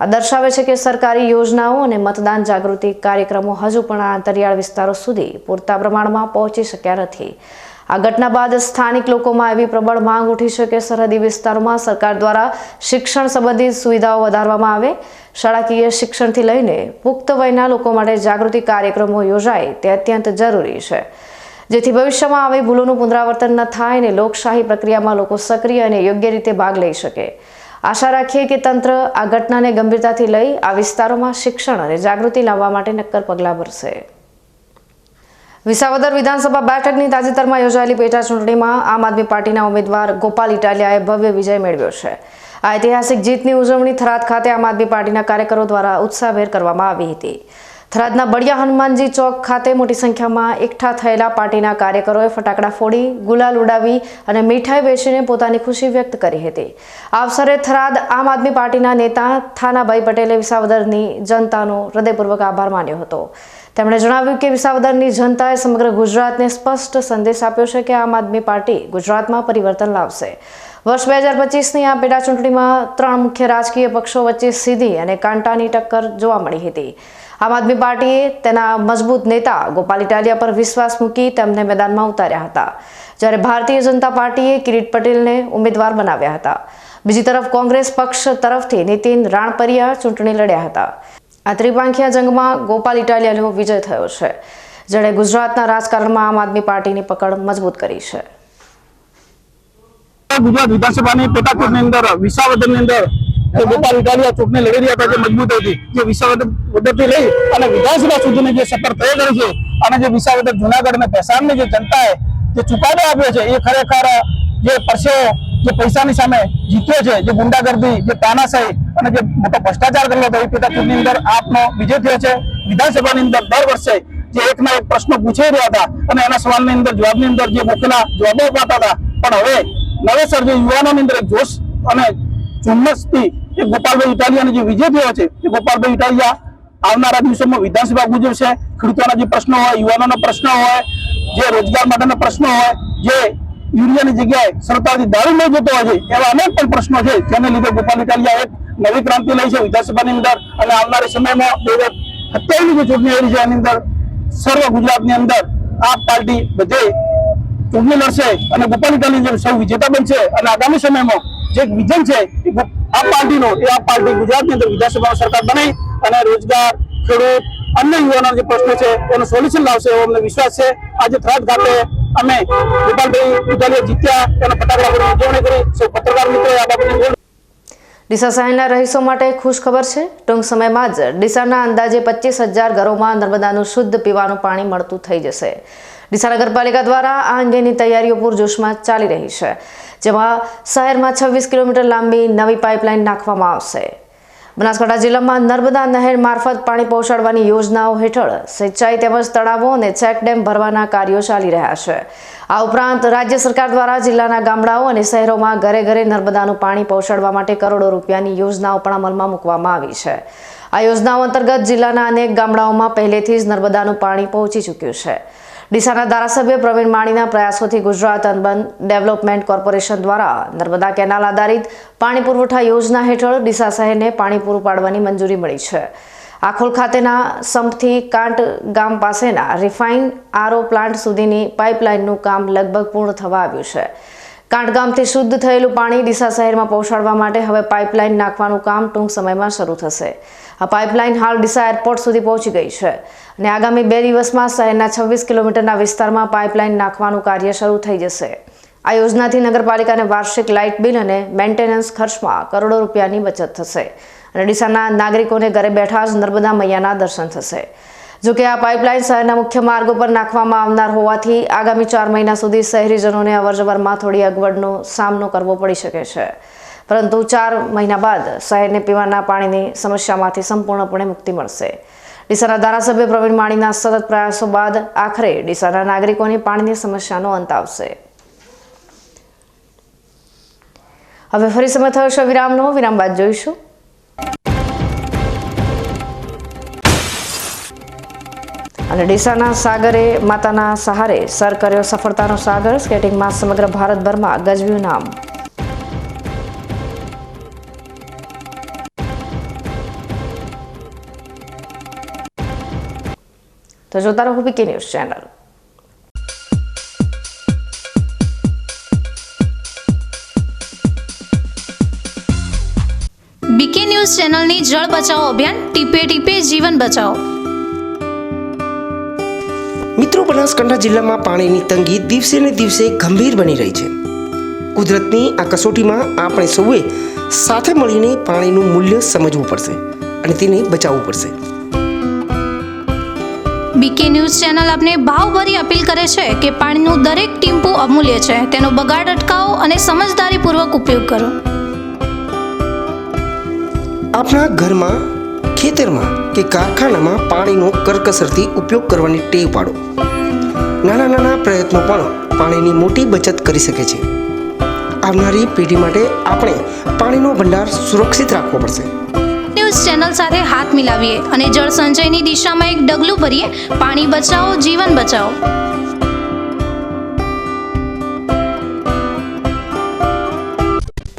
આ દર્શાવે છે કે સરકારી યોજનાઓ અને મતદાન જાગૃતિ કાર્યક્રમો હજુ પણ આ અંતરિયાળ વિસ્તારો સુધી પૂરતા પ્રમાણમાં પહોંચી શક્યા નથી. આ ઘટના બાદ સ્થાનિક લોકોમાં એવી પ્રબળ માંગ ઉઠી છે કે સરહદી વિસ્તારોમાં સરકાર દ્વારા શિક્ષણ સંબંધિત સુવિધાઓ વધારવામાં આવે. શાળાકીય શિક્ષણથી લઈને પુખ્ત વયના લોકો માટે જાગૃતિ કાર્યક્રમો યોજાય તે અત્યંત જરૂરી છે, જેથી ભવિષ્યમાં આવી ભૂલોનું પુનરાવર્તન ન થાય અને લોકશાહી પ્રક્રિયામાં લોકો સક્રિય અને યોગ્ય રીતે ભાગ લઈ શકે. આશા રાખીએ કે તંત્ર આ ઘટનાને ગંભીરતાથી લઈ આ વિસ્તારોમાં શિક્ષણ અને જાગૃતિ લાવવા માટે નક્કર પગલાં ભરશે. વિસાવદર વિધાનસભા બેઠકની તાજેતરમાં યોજાયેલી પેટા ચૂંટણીમાં આમ આદમી પાર્ટીના ઉમેદવાર ગોપાલ ઇટાલિયાએ ભવ્ય વિજય મેળવ્યો છે. આ ઐતિહાસિક જીતની ઉજવણી થરાદ ખાતે આમ આદમી પાર્ટીના કાર્યકરો દ્વારા ઉત્સાહભેર કરવામાં આવી હતી. થરાદના બળિયા હનુમાનજી ચોક ખાતે મોટી સંખ્યામાં એકઠા થયેલા પાર્ટીના કાર્યકરોએ ફટાકડા ફોડી, ગુલાલ ઉડાવી અને મીઠાઈ વેચીને પોતાની ખુશી વ્યક્ત કરી હતી. આ અવસરે થરાદ આમ આદમી પાર્ટીના નેતા થાનાભાઈ પટેલે વિસાવદરની જનતાનો હૃદયપૂર્વક આભાર માન્યો હતો. તેમણે જણાવ્યું કે વિસાવદરની જનતાએ સમગ્ર ગુજરાતને સ્પષ્ટ સંદેશ આપ્યો છે કે આમ આદમી પાર્ટી ગુજરાતમાં પરિવર્તન લાવશે. વર્ષ 2025ની આ પેટા ચૂંટણીમાં 3 મુખ્ય રાજકીય પક્ષો વચ્ચે સીધી અને કાંટાની ટક્કર જોવા મળી હતી. આમ આદમી પાર્ટીએ તેના મજબૂત નેતા ગોપાલ ઇટાલિયા પર વિશ્વાસ મૂકી તેમને મેદાનમાં ઉતાર્યા હતા, જ્યારે ભારતીય જનતા પાર્ટીએ કિરીટ પટેલને ઉમેદવાર બનાવ્યા હતા. બીજી તરફ કોંગ્રેસ પક્ષ તરફથી નીતિન રાણપરિયા ચૂંટણી લડ્યા હતા. આ ત્રિપાંખિયા જંગમાં ગોપાલ ઇટાલિયાનો વિજય થયો છે, જેણે ગુજરાતના રાજકારણમાં આમ આદમી પાર્ટીની પકડ મજબૂત કરી છે. ગુજરાત વિધાનસભાની પેટા ચૂંટણી અંદર વિસાવદરની અંદર ગોપાલ ઇટાલિયા ચૂંટણી લડી રહ્યા હતા, જે મજબૂત હતી, જે વિસાવદરથી લઈ અને વિધાનસભા સુધીની જે સફર તય કરી છે અને જે વિસાવદર જુનાગઢ અને ભેસાણની જે જનતાએ જે ચુકાદો આપ્યો છે એ ખરેખર જે પરસેવો જે પૈસાની સામે જીત્યો છે, જે ગુંડાગર્દી, જે તાનાશાહી અને જે મોટો ભ્રષ્ટાચાર કરેલો હતો, એ પેટા ચૂંટણી અંદર આપનો વિજય થયો છે. વિધાનસભાની અંદર દર વર્ષે જે એકના એક પ્રશ્નો પૂછાઈ રહ્યા હતા અને એના સવાલની અંદર જવાબની અંદર જે મુખ્યના જવાબો અપાતા હતા, પણ હવે નવેસર જે યુવાનોની અંદર એક જોશ અને ઝુમ્મસથી એ ગોપાલભાઈ ઇટાલિયાનો જે વિજય થયો છે, એ ગોપાલભાઈ ઇટાલિયા આવનારા દિવસોમાં વિધાનસભા ગુજરશે. ખેડૂતોના જે પ્રશ્નો હોય, યુવાનોના પ્રશ્નો હોય, જે રોજગાર માટેના પ્રશ્નો હોય, જે યુરિયાની જગ્યાએ સરકારથી દારૂ લઈ જતો હોય છે, એવા અનેક પણ પ્રશ્નો છે, જેને લીધે ગોપાલ ઇટાલિયા એક નવી ક્રાંતિ લઈ છે વિધાનસભાની અંદર. અને આવનારા સમયમાં 2027ની જે ચૂંટણી આવી છે એની અંદર સર્વ ગુજરાતની અંદર આ પાર્ટી બધે ચૂંટણી લડશે અને ગોપાલ ઇટાલિયા સૌ વિજેતા બનશે. અને આગામી સમયમાં જે વિઝન છે આ પાર્ટીનો, એ આ પાર્ટી ગુજરાતની અંદર વિધાનસભામાં સરકાર બનાવી અને રોજગાર, ખેડૂત, અન્ય યુવાનોના જે પ્રશ્નો છે એનું સોલ્યુશન લાવશે એવો અમને વિશ્વાસ છે. આજે થરાદ ખાતે અમે ગોપાલભાઈ ઇટાલિયા જીત્યા એનો ફટાકડા ફોડી ઉજવણી કરી. સૌ પત્રકાર મિત્રોએ આ બાબતે ડીસા શહેરના રહીશો માટે ખુશ ખબર છે. ટૂંક સમયમાં જ ડીસાના અંદાજે 25,000 ઘરોમાં નર્મદાનું શુદ્ધ પીવાનું પાણી મળતું થઈ જશે. ડીસા નગરપાલિકા દ્વારા આ અંગેની તૈયારીઓ પૂરજોશમાં ચાલી રહી છે, જેમાં શહેરમાં 26 કિલોમીટર લાંબી નવી પાઇપલાઇન નાખવામાં આવશે. બનાસકાંઠા જિલ્લામાં નર્મદા નહેર મારફત પાણી પહોંચાડવાની યોજનાઓ હેઠળ સિંચાઈ તેમજ તળાવો અને ચેકડેમ ભરવાના કાર્યો ચાલી રહ્યા છે. આ ઉપરાંત રાજ્ય સરકાર દ્વારા જિલ્લાના ગામડાઓ અને શહેરોમાં ઘરે ઘરે નર્મદાનું પાણી પહોંચાડવા માટે કરોડો રૂપિયાની યોજનાઓ પણ અમલમાં મૂકવામાં આવી છે. આ યોજનાઓ અંતર્ગત જિલ્લાના અનેક ગામડાઓમાં પહેલેથી જ નર્મદાનું પાણી પહોંચી ચૂક્યું છે. ડીસાના ધારાસભ્ય પ્રવીણ માણીના પ્રયાસોથી ગુજરાત અર્બન ડેવલપમેન્ટ કોર્પોરેશન દ્વારા નર્મદા કેનાલ આધારિત પાણી પુરવઠા યોજના હેઠળ ડીસા શહેરને પાણી પૂરું પાડવાની મંજૂરી મળી છે. આખોલ ખાતેના સંપથી કાંટ ગામ પાસેના રિફાઇન આરઓ પ્લાન્ટ સુધીની પાઇપલાઇનનું કામ લગભગ પૂર્ણ થવા આવ્યું છે. કાંટ ગામથી શુદ્ધ થયેલું પાણી ડીસા શહેરમાં પહોંચાડવા માટે હવે પાઇપલાઇન નાખવાનું કામ ટૂંક સમયમાં શરૂ થશે. આ પાઇપલાઇન હાલ ડીસા એરપોર્ટ સુધી પહોંચી ગઈ છે અને આગામી 2 દિવસમાં શહેરના 26 કિલોમીટરના વિસ્તારમાં પાઇપલાઇન નાખવાનું કાર્ય શરૂ થઈ જશે. આ યોજનાથી નગરપાલિકાને વાર્ષિક લાઇટ બિલ અને મેન્ટેનન્સ ખર્ચમાં કરોડો રૂપિયાની બચત થશે અને ડીસાના નાગરિકોને ઘરે બેઠા જ નર્મદા મૈયાના દર્શન થશે. જોકે આ પાઇપલાઇન શહેરના મુખ્ય માર્ગો પર નાખવામાં આવનાર હોવાથી આગામી 4 મહિના સુધી શહેરીજનોને અવરજવરમાં થોડી અગવડનો સામનો કરવો પડી શકે છે, પરંતુ 4 મહિના બાદ શહેરને પીવાના પાણીની સમસ્યામાંથી સંપૂર્ણપણે મુક્તિ મળશે. ડીસાના ધારાસભ્ય પ્રવીણ માણીના સતત પ્રયાસો બાદ આખરે ડીસાના નાગરિકોની પાણીની સમસ્યાનો અંત આવશે. હવે ફરી સમય થયો છે વિરામનો. વિરામ બાદ જોઈશું અને ડીસાના સાગરે માતાના સહારે સર કર્યો સફળતાનો સાગર. સ્કેટિંગમાં સમગ્ર ભારતભરમાં ગજવ્યું નામ. તો જોતા રહો BK news channel. BK news ચેનલની જળ બચાવો અભિયાન ટીપે ટીપે જીવન બચાવો. મિત્રો, બનાસકાંઠા જિલ્લામાં પાણીની તંગી દિવસે ને દિવસે ગંભીર બની રહી છે. કુદરતની આ કસોટીમાં આપણે સૌએ સાથે મળીને પાણીનું મૂલ્ય સમજવું પડશે અને તેને બચાવવું પડશે. બીકે ન્યૂઝ ચેનલ આપને ભાવભરી અપીલ કરે છે કે પાણીનું દરેક ટીમ્પું અમૂલ્ય છે, તેનો બગાડ અટકાવો અને સમજદારીપૂર્વક ઉપયોગ કરો. આપણા ઘરમાં, ખેતરમાં કે કારખાનામાં પાણીનો કરકસરથી ઉપયોગ કરવાની ટેવ પાડો. નાના નાના પ્રયત્નો પણ પાણીની મોટી બચત કરી શકે છે. આવનારી પેઢી માટે આપણે પાણીનો ભંડાર સુરક્ષિત રાખવો પડશે. ન્યૂઝ ચેનલ સાથે હાથ મિલાવીએ અને જળ સંચયની દિશામાં એક ડગલું ભરીએ. પાણી બચાવો, જીવન બચાવો.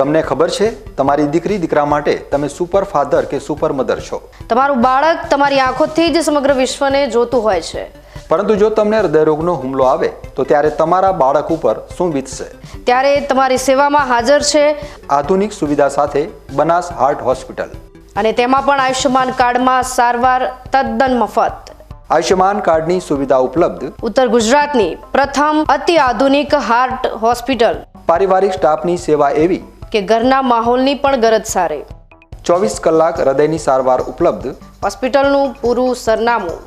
તમને ખબર છે તમારી દીકરી દીકરા માટે તમે સુપર ફાધર કે સુપર મધર છો. તમારું બાળક તમારી આંખોથી જ સમગ્ર વિશ્વને જોતું હોય છે. પરંતુ જો તમને હૃદયરોગનો હુમલો આવે તો ત્યારે તમારા બાળક ઉપર શું વીતશે? ત્યારે તમારી સેવામાં હાજર છે આધુનિક સુવિધા સાથે બનાસ હાર્ટ હોસ્પિટલ, અને તેમાં પણ આયુષ્યમાન કાર્ડમાં સારવાર તદ્દન મફત. આયુષ્યમાન કાર્ડની સુવિધા ઉપલબ્ધ. ઉત્તર ગુજરાતની પ્રથમ અતિ આધુનિક હાર્ટ હોસ્પિટલ. પારિવારિક સ્ટાફની સેવા એવી કે ઘરના માહોલની પણ ગરજ સારે. 24 કલાક હૃદયની સારવાર ઉપલબ્ધ. હોસ્પિટલનું પૂરું સરનામું.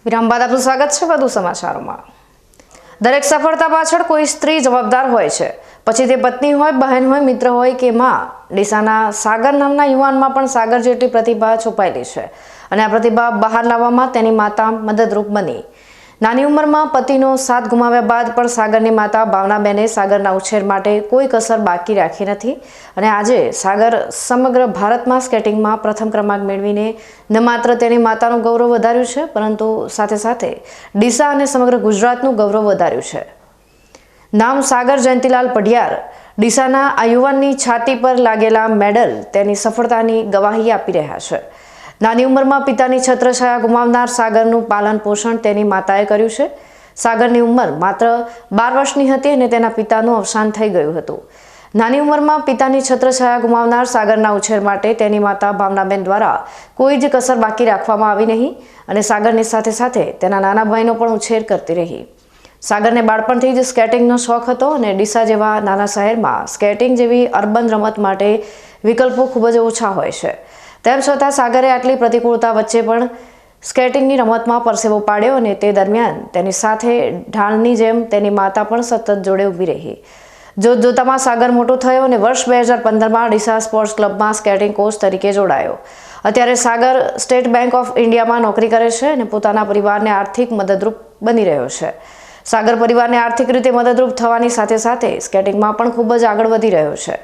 વિરામ બાદ આપનું સ્વાગત છે વધુ સમાચારોમાં. દરેક સફળતા પાછળ કોઈ સ્ત્રી જવાબદાર હોય છે, પછી તે પત્ની હોય, બહેન હોય, મિત્ર હોય કે માં. ડીસાના સાગર નામના યુવાનમાં પણ સાગર જેટલી પ્રતિભા છુપાયેલી છે, અને આ પ્રતિભા બહાર લાવવામાં તેની માતા મદદરૂપ બની. નાની ઉંમરમાં પતિનો સાથ ગુમાવ્યા બાદ પણ સાગરની માતા ભાવનાબેને સાગરના ઉછેર માટે કોઈ કસર બાકી રાખી નથી, અને આજે સાગર સમગ્ર ભારતમાં સ્કેટિંગમાં પ્રથમ ક્રમાંક મેળવીને ન માત્ર તેની માતાનું ગૌરવ વધાર્યું છે, પરંતુ સાથે સાથે ડીસા અને સમગ્ર ગુજરાતનું ગૌરવ વધાર્યું છે. નામ સાગર જયંતિલાલ પઢિયાર. ડીસાના આ યુવાનની છાતી પર લાગેલા મેડલ તેની સફળતાની ગવાહી આપી રહ્યા છે. નાની ઉંમરમાં પિતાની છત્રછાયા ગુમાવનાર સાગરનું પાલન પોષણ તેની માતાએ કર્યું છે. સાગરની ઉંમર માત્ર 12 વર્ષની હતી અને તેના પિતાનું અવસાન થઈ ગયું હતું. નાની ઉંમરમાં પિતાની છત્રછાયા ગુમાવનાર સાગરના ઉછેર માટે તેની માતા ભાવનાબેન દ્વારા કોઈ જ કસર બાકી રાખવામાં આવી નહીં, અને સાગરની સાથે સાથે તેના નાના ભાઈનો પણ ઉછેર કરતી રહી. સાગરને બાળપણથી જ સ્કેટિંગનો શોખ હતો, અને ડીસા જેવા નાના શહેરમાં સ્કેટિંગ જેવી અર્બન રમત માટે વિકલ્પો ખૂબ જ ઓછા હોય છે. તેમ છતાં સાગરે આટલી પ્રતિકૂળતા વચ્ચે પણ સ્કેટિંગની રમતમાં પરસેવો પાડ્યો, અને તે દરમિયાન તેની સાથે ઢાળની જેમ તેની માતા પણ સતત જોડે ઊભી રહી. જોતજોતામાં સાગર મોટો થયો અને વર્ષ 2015માં ડીસા સ્પોર્ટ્સ ક્લબમાં સ્કેટિંગ કોચ તરીકે જોડાયો. અત્યારે સાગર સ્ટેટ બેંક ઓફ ઇન્ડિયામાં નોકરી કરે છે અને પોતાના પરિવારને આર્થિક મદદરૂપ બની રહ્યો છે. સાગર પરિવારને આર્થિક રીતે મદદરૂપ થવાની સાથે સાથે સ્કેટિંગમાં પણ ખૂબ જ આગળ વધી રહ્યો છે.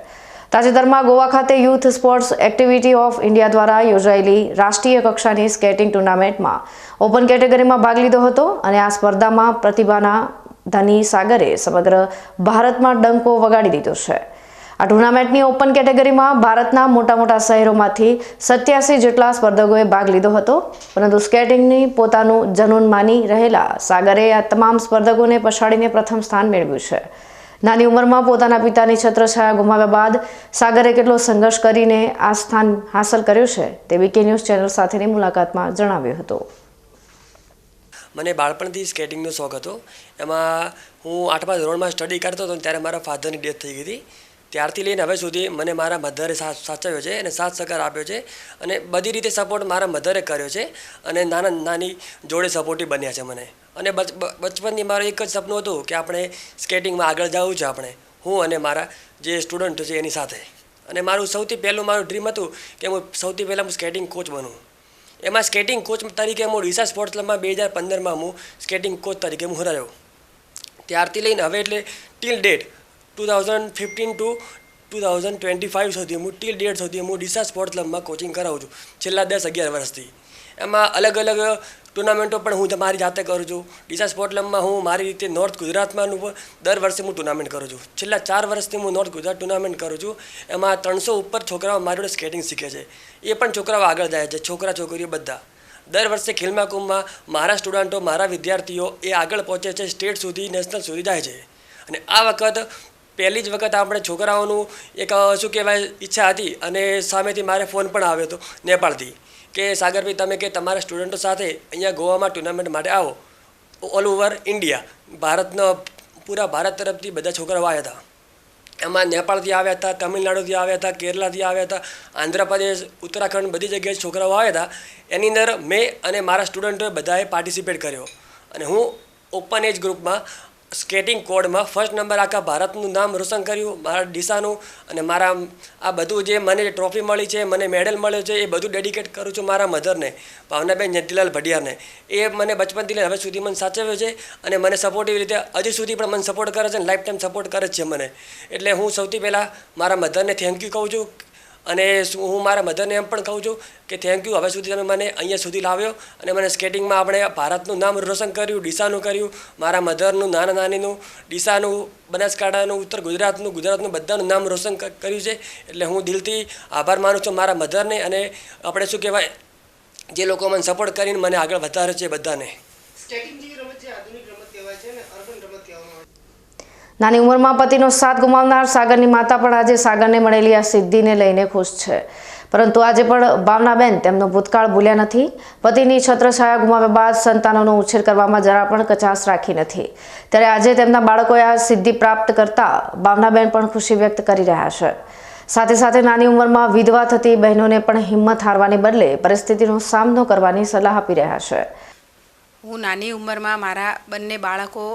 તાજેતરમાં ગોવા ખાતે youth sports activity of India દ્વારા યોજાયેલી રાષ્ટ્રીય કક્ષાની સ્કેટિંગ ટુર્નામેન્ટમાં ઓપન કેટેગરીમાં ભાગ લીધો હતો, અને આ સ્પર્ધામાં પ્રતિભાના ધની સાગરે સમગ્ર ભારતમાં ડંકો વગાડી દીધો છે. આ ટુર્નામેન્ટની ઓપન કેટેગરીમાં ભારતના મોટા મોટા શહેરોમાંથી 87 જેટલા સ્પર્ધકોએ ભાગ લીધો હતો, પરંતુ સ્કેટિંગની પોતાનું જનૂન માની રહેલા સાગરે આ તમામ સ્પર્ધકોને પછાડીને પ્રથમ સ્થાન મેળવ્યું છે. નાની ઉંમરમાં પોતાના પિતાની છત્રછાયા ગુમાવ્યા બાદ સાગરે કેટલો સંઘર્ષ કરીને આ સ્થાન હાંસલ કર્યું છે તે વીકે ન્યૂઝ ચેનલ સાથેની મુલાકાતમાં જણાવ્યું હતું. મને બાળપણથી સ્કેટિંગનો શોખ હતો. એમાં હું 8મા ધોરણમાં સ્ટડી કરતો હતો ત્યારે મારા ફાધરની ડેથ થઈ ગઈ હતી. ત્યારથી લઈને હવે સુધી મને મારા મધરે સાચવ્યો છે અને સાથ સહકાર આપ્યો છે, અને બધી રીતે સપોર્ટ મારા મધરે કર્યો છે, અને નાની જોડે સપોર્ટિવ બન્યા છે મને. અને બચપનથી મારું એક જ સપનું હતું કે આપણે સ્કેટિંગમાં આગળ જવું છે, હું અને મારા જે સ્ટુડન્ટ છે એની સાથે. અને મારું સૌથી પહેલું ડ્રીમ હતું કે હું સૌથી પહેલાં હું સ્કેટિંગ કોચ બનું. એમાં સ્કેટિંગ કોચ તરીકે હું ડીસા સ્પોર્ટ્સ ક્લબમાં 2015માં હું સ્કેટિંગ કોચ તરીકે હું રહ્યો. ત્યારથી લઈને હવે એટલે ટીલ ડેટ 2015 to 2025 સુધી હું ટીલ ડેટ સુધી હું ડીસા સ્પોર્ટ્સ ક્લબમાં કોચિંગ કરાવું છું છેલ્લા 10-11 વર્ષથી. એમાં અલગ અલગ ટુર્નામેન્ટો પણ હું મારી જાતે કરું છું. ડીસા સ્પોર્ટ ક્લબમાં હું મારી રીતે નોર્થ ગુજરાતમાં દર વર્ષે હું ટુર્નામેન્ટ કરું છું. છેલ્લા 4 વર્ષથી હું નોર્થ ગુજરાત ટુર્નામેન્ટ કરું છું. એમાં 300 ઉપર છોકરાઓ મારી જોડે સ્કેટિંગ શીખે છે. એ પણ છોકરાઓ આગળ જાય છે, છોકરા છોકરીઓ બધા. દર વર્ષે ખેલ મહાકુંભમાં મારા સ્ટુડન્ટો, મારા વિદ્યાર્થીઓ એ આગળ પહોંચે છે, સ્ટેટ સુધી, નેશનલ સુધી જાય છે. અને આ વખત પહેલી જ વખત આપણે છોકરાઓનું એક શું કહેવાય ઈચ્છા હતી અને સામેથી મારે ફોન પણ આવ્યો હતો નેપાળથી કે સાગરભાઈ તમે કે તમારા સ્ટુડન્ટો સાથે અહીંયા ગોવામાં ટુર્નામેન્ટ માટે આવો. ઓલ ઓવર ઇન્ડિયા, ભારતનો પૂરા ભારત તરફથી બધા છોકરાઓ આવ્યા હતા. એમાં નેપાળથી આવ્યા હતા, તમિલનાડુથી આવ્યા હતા, કેરલાથી આવ્યા હતા, આંધ્રપ્રદેશ, ઉત્તરાખંડ, બધી જગ્યાએ છોકરાઓ આવ્યા હતા. એની અંદર મેં અને મારા સ્ટુડન્ટોએ બધાએ પાર્ટિસિપેટ કર્યો અને હું ઓપન એજ ગ્રુપમાં સ્કેટિંગ કોડમાં ફર્સ્ટ નંબર આખા ભારતનું નામ રોશન કર્યું, મારા ડીસાનું. અને મારા આ બધું જે મને ટ્રોફી મળી છે, મને મેડલ મળ્યો છે, એ બધું ડેડિકેટ કરું છું મારા મધરને, ભાવનાબેન જયંતિલાલ ભડિયાને. એ મને બચપનથી લઈને હવે સુધી મને સાચવ્યો છે અને મને સપોર્ટિવ રીતે હજી સુધી પણ મને સપોર્ટ કરે છે અને લાઈફ ટાઈમ સપોર્ટ કરે જ છે મને. એટલે હું સૌથી પહેલાં મારા મધરને થેન્ક યુ કહું છું. અને હું મારા મધરને એમ પણ કહું છું કે થેન્ક યુ, હવે સુધી તમે મને અહીંયા સુધી લાવ્યો અને મને સ્કેટિંગમાં આપણે ભારતનું નામ રોશન કર્યું, ડીસાનું કર્યું, મારા મધરનું, નાના નાનીનું, ડીસાનું, બનાસકાંઠાનું, ઉત્તર ગુજરાતનું, ગુજરાતનું બધાનું નામ રોશન કર્યું છે. એટલે હું દિલથી આભાર માનું છું મારા મધરને અને આપણે શું કહેવાય જે લોકો મને સપોર્ટ કરીને મને આગળ વધારે છે બધાને. નાની ઉંમરમાં પતિનો સાથ ગુમાવનાર સાગરની માતા પણ આજે સાગરને મળેલી આ સિદ્ધિને લઈને ખુશ છે. પરંતુ આજે પણ ભાવનાબેન તેમનો ભૂતકાળ ભૂલ્યા નથી. પતિની છત્રછાયા ગુમાવ્યા બાદ સંતાનોનો ઉછેર કરવામાં જરા પણ કચાશ રાખી નથી. ત્યારે આજે તેમના બાળકોએ આ સિદ્ધિ પ્રાપ્ત કરતા ભાવનાબેન પણ ખુશી વ્યક્ત કરી રહ્યા છે. સાથે સાથે નાની ઉંમરમાં વિધવા થતી બહેનોને પણ હિંમત હારવાને બદલે પરિસ્થિતિનો સામનો કરવાની સલાહ આપી રહ્યા છે. હું નાની ઉંમરમાં મારા બંને બાળકો,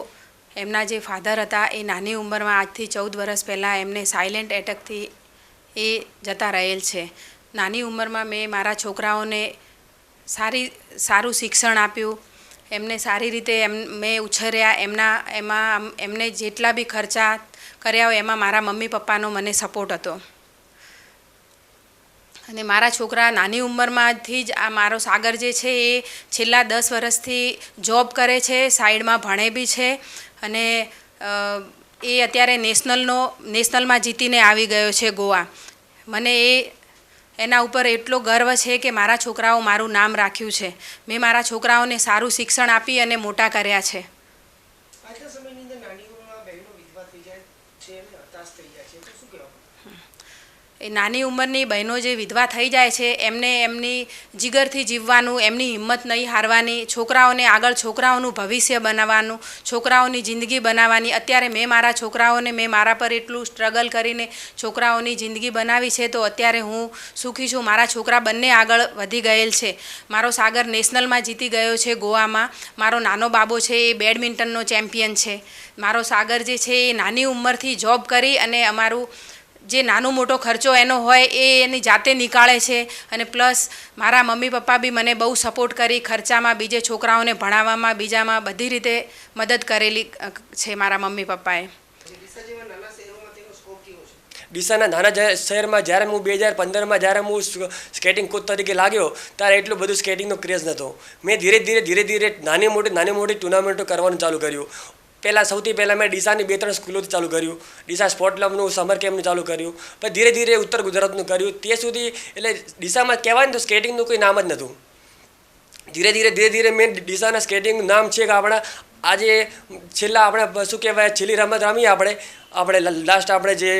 એમના જે ફાધર હતા એ નાની ઉંમરમાં આજથી 14 વર્ષ પહેલાં એમને સાયલેન્ટ એટેકથી એ જતા રહેલ છે. નાની ઉંમરમાં મેં મારા છોકરાઓને સારું શિક્ષણ આપ્યું, એમને સારી રીતે મેં ઉછેર્યા. એમને જેટલા બી ખર્ચા કર્યા હોય એમાં મારા મમ્મી પપ્પાનો મને સપોર્ટ હતો. અને મારા છોકરા નાની ઉંમરમાંથી જ આ મારો સાગર જે છે એ છેલ્લા 10 વર્ષથી જોબ કરે છે, સાઈડમાં ભણે બી છે અને એ અત્યારે નેશનલમાં જીતીને આવી ગયો છે ગોવા. મને એના ઉપર એટલો ગર્વ છે કે મારા છોકરાઓ મારું નામ રાખ્યું છે. મેં મારા છોકરાઓને સારું શિક્ષણ આપી અને મોટા કર્યા છે. એ નાની ઉંમરની બહેનો જે વિધવા થઈ જાય છે એમને એમની જીગરથી જીવવાનું, એમની હિંમત નહીં હારવાની, છોકરાઓને આગળ છોકરાઓનું ભવિષ્ય બનાવવાનું, છોકરાઓની જિંદગી બનાવવાની. અત્યારે મેં મારા છોકરાઓને મારા પર એટલું સ્ટ્રગલ કરીને છોકરાઓની જિંદગી બનાવી છે તો અત્યારે હું સુખી છું. મારા છોકરા બંને આગળ વધી ગયેલ છે. મારો સાગર નેશનલમાં જીતી ગયો છે ગોવામાં. મારો નાનો બાબો છે એ બેડમિન્ટનનો ચેમ્પિયન છે. મારો સાગર જે છે એ નાની ઉંમરથી જોબ કરી અને અમારું જે નાનો મોટો ખર્ચો એનો હોય એ એની જાતે નીકાળે છે. અને પ્લસ મારા મમ્મી પપ્પા બી મને બહુ સપોર્ટ કરી, ખર્ચામાં, બીજે છોકરાઓને ભણાવવામાં, બીજામાં બધી રીતે મદદ કરેલી છે મારા મમ્મી પપ્પાએ. ડીસાના નાના શહેરમાં જ્યારે હું 2015માં જ્યારે હું સ્કેટિંગ કોચ તરીકે લાગ્યો ત્યારે એટલું બધું સ્કેટિંગનો ક્રેઝ નહોતો. મેં ધીરે ધીરે નાની મોટી ટુર્નામેન્ટો કરવાનું ચાલુ કર્યું. સૌથી પહેલાં મેં ડીસાની 2-3 સ્કૂલોથી ચાલુ કર્યું. ડીસા સ્પોર્ટ ક્લબનું સમર કેમ્પનું ચાલુ કર્યું. પછી ધીરે ધીરે ઉત્તર ગુજરાતનું કર્યું. તે સુધી એટલે ડીસામાં કહેવાય ને તો સ્કેટિંગનું કોઈ નામ જ નહોતું. ધીરે ધીરે મેં ડીસાના સ્કેટિંગનું નામ છે કે આજે છેલ્લા આપણે શું કહેવાય છેલ્લી રમત રમી આપણે લાસ્ટ આપણે જે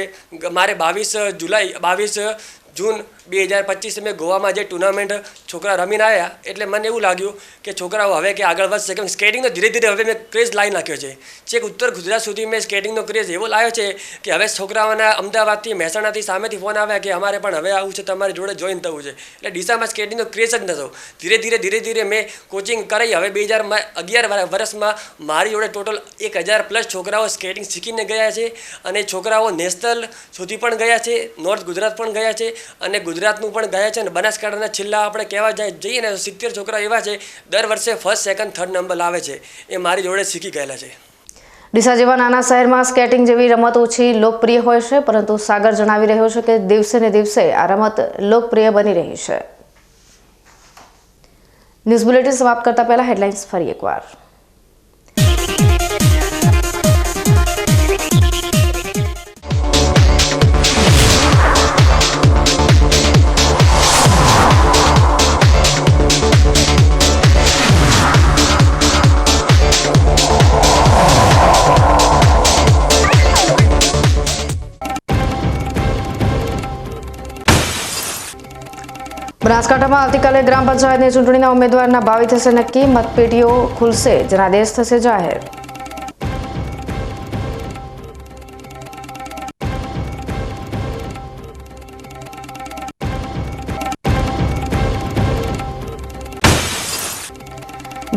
મારે 22 જૂન 2025 મેં ગોવામાં જે ટુર્નામેન્ટ છોકરા રમીને આવ્યા એટલે મને એવું લાગ્યું કે છોકરાઓ હવે કે આગળ વધશે. કેમ સ્કેટિંગનો ધીરે ધીરે હવે મેં ક્રેઝ લાવી નાખ્યો છે. છેક ઉત્તર ગુજરાત સુધી મેં સ્કેટિંગનો ક્રેઝ એવો લાવ્યો છે કે હવે છોકરાઓના અમદાવાદથી, મહેસાણાથી સામેથી ફોન આવ્યા કે અમારે પણ હવે આવું છે, તમારી જોડે જોઈન થવું છે. એટલે ડીસામાં સ્કેટિંગનો ક્રેઝ જ નહોતો. ધીરે ધીરે મેં કોચિંગ કરાવી. હવે 2011 વર્ષમાં મારી જોડે ટોટલ 1000+ છોકરાઓ સ્કેટિંગ શીખીને ગયા છે અને છોકરાઓ નેશનલ સુધી પણ ગયા છે, નોર્થ ગુજરાત પણ ગયા છે અને ગુજરાતનું પણ ગયા છે. અને બનાસકાંઠાના છેલ્લા આપણે કહેવા જઈએ ને 70 છોકરા એવા છે દર વર્ષે 1st, 2nd, 3rd નંબર લાવે છે. એ મારી જોડે શીખી ગયેલા છે. ડીસા જેવા નાના શહેરમાં સ્કેટિંગ જેવી રમત ઓછી લોકપ્રિય હોય છે, પરંતુ સાગર જણાવી રહ્યો છે કે દિવસે ને દિવસે આ રમત લોકપ્રિય બની રહી છે. ન્યૂઝ બુલેટિન સમાપ્ત કરતા પહેલા હેડલાઇન્સ ફરી એકવાર. બનાસકાંઠામાં આવતીકાલે ગ્રામ પંચાયતની ચૂંટણીના ઉમેદવારના ભાવિ થશે નક્કી. મતપેટીઓ ખુલશે, જનાદેશ થશે જાહેર.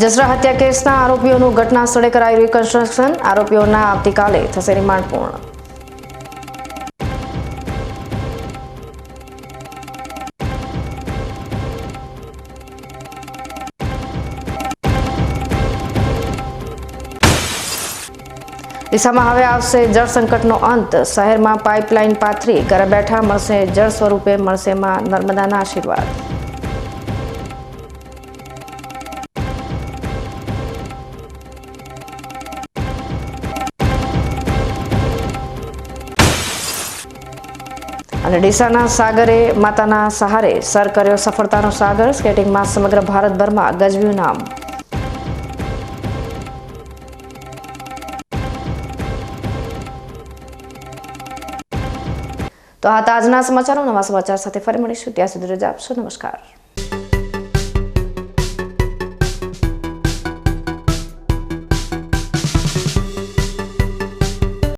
જસરા હત્યા કેસના આરોપીઓનું ઘટના સ્થળે કરાયું રિકન્સ્ટ્રક્શન. આરોપીઓના આવતીકાલે થશે રિમાન્ડ પૂર્ણ. ડીસામાં હવે આવશે જળ સંકટનો અંત. શહેરમાં પાઇપલાઇન પાથરી ઘરે બેઠા મળશે જળ સ્વરૂપે મળશે માં નર્મદાના આશીર્વાદ. અને ડીસાના સાગરે માતાના સહારે સર કર્યો સફળતાનો સાગર. સ્કેટિંગમાં સમગ્ર ભારતભરમાં ગજવ્યું નામ. તો આ હતા આજના સમાચારો. નવા સમાચાર સાથે ફરી મળીશું. ત્યાં સુધી રજા આપશો. નમસ્કાર.